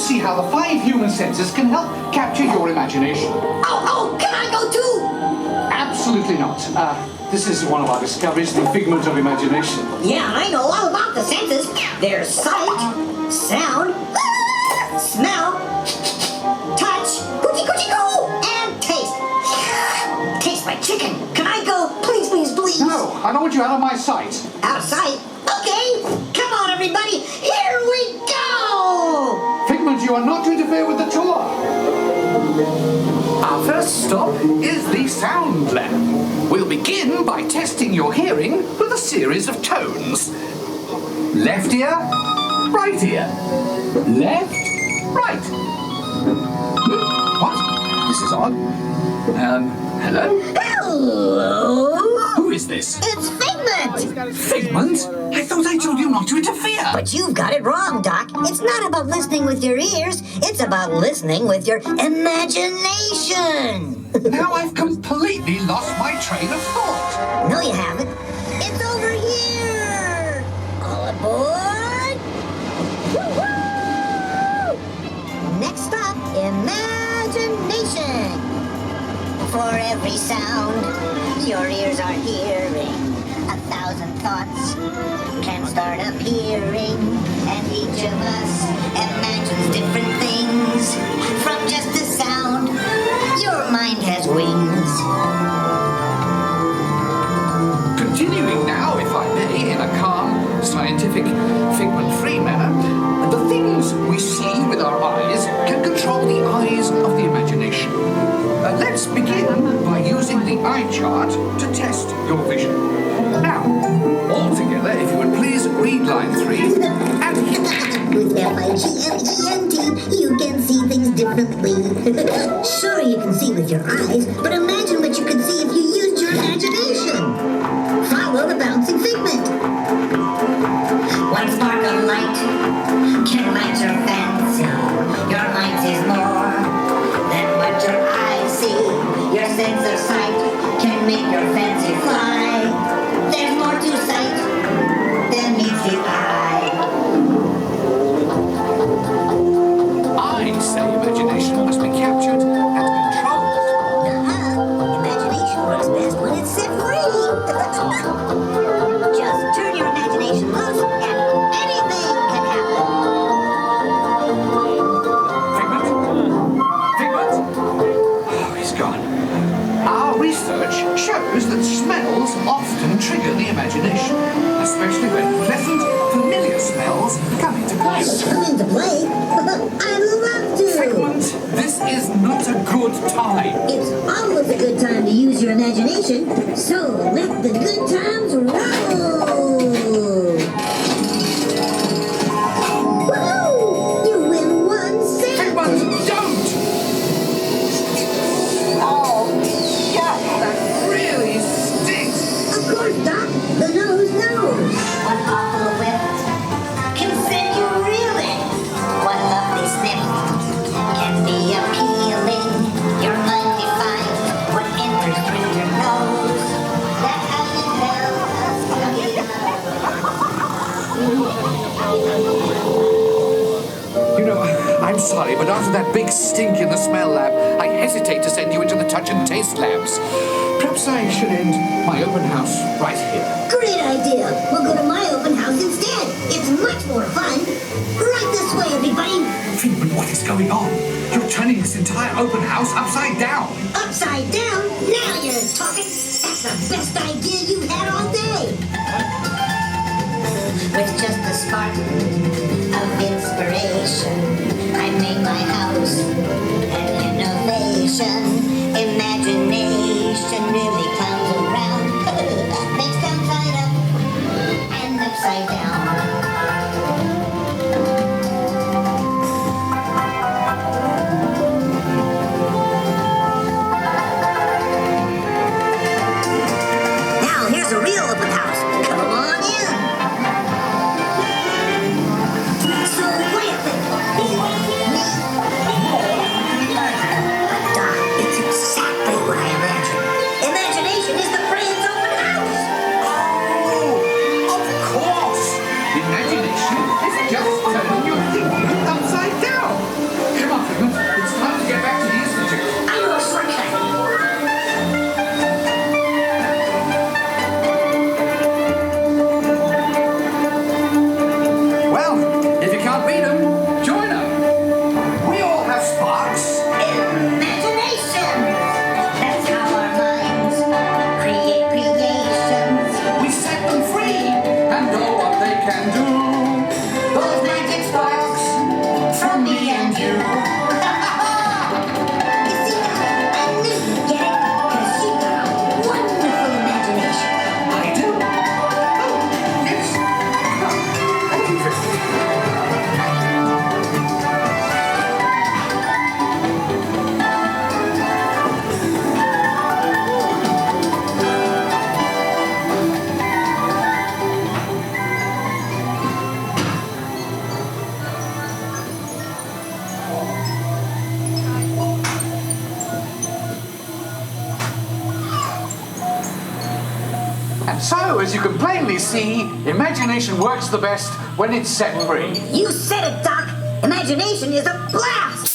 see how the 5 human senses can help capture your imagination. Oh, can I go too? Absolutely not. This is one of our discoveries, the Figment of imagination. Yeah, I know all about the senses. There's sight, sound, smell, touch, coochie-coochie-goo, and taste. Taste my chicken. Can I go? Please, please, please. No, I don't want you out of my sight. Out of sight? Okay. Come on, everybody. Here we go. Figment, you are not to interfere with the tour. Our first stop is the sound lab. We'll begin by testing your hearing with a series of tones. Left ear, right ear. Left, right. What? This is odd. Hello? Hello. Who is this? It's Figment. Figment? I thought I told you not to interfere. But you've got it wrong, Doc. It's not about listening with your ears. It's about listening with your imagination. Now I've completely lost my train of thought. No, you haven't. It's over here. All aboard. Woo-hoo! Next stop, imagination. For every sound your ears are hearing, 1,000 thoughts can start appearing, and each of us imagines different things. From just a sound, your mind has wings. Continuing now, if I may, in a calm, scientific, figment-free manner, the things we see with our eyes can control the eyes of the imagination. Let's begin by using the eye chart to test your vision. Now, all together, if you would please read line 3 and hit it. With F-I-G-M-E-N-T, you can see things differently. Sure, you can see with your eyes, but imagine what you could see if you used your imagination. Follow the bouncing figment. One spark of light can light your fancy. Your mind sees more than what your eyes see. Your sense of sight can make your fancy fly. There's more to sight than meets the eye. I say imagination must be captured and controlled. Imagination works best when it's set free. Just turn your imagination loose and anything can happen. Figment? Figment? Oh, he's gone. Our research shows that smells often trigger the imagination, especially when pleasant, familiar smells come into play. Come into play? I'd love to. Figment, this is not a good time. It's always a good time to use your imagination, so let the good times roll. Woohoo! You win 1 cent. Figment, don't! Oh, yeah, that really stinks. Of course, Doc. The nose knows. One awful whiff can send you reeling. One lovely sniff can be appealing. Your mind defines what enters through your nose. That's how you tell You know, I'm sorry, but after that big stink in the smell lab, I hesitate to send you into the touch and taste labs. Perhaps I should end my open house right here. Great idea. We'll go to my open house instead. It's much more fun. Right this way, everybody. Figment, what is going on? You're turning this entire open house upside down. Upside down? Now you're talking. That's the best idea you had all day. With just a spark of inspiration, I made my house an innovation. Imagination really clowns around. Makes downside up and upside down. Now here's a real open house. Come on in. So what do you think? Is it me? Doc, it's exactly what I So, as you can plainly see, imagination works the best when it's set free. You said it, Doc. Imagination is a blast.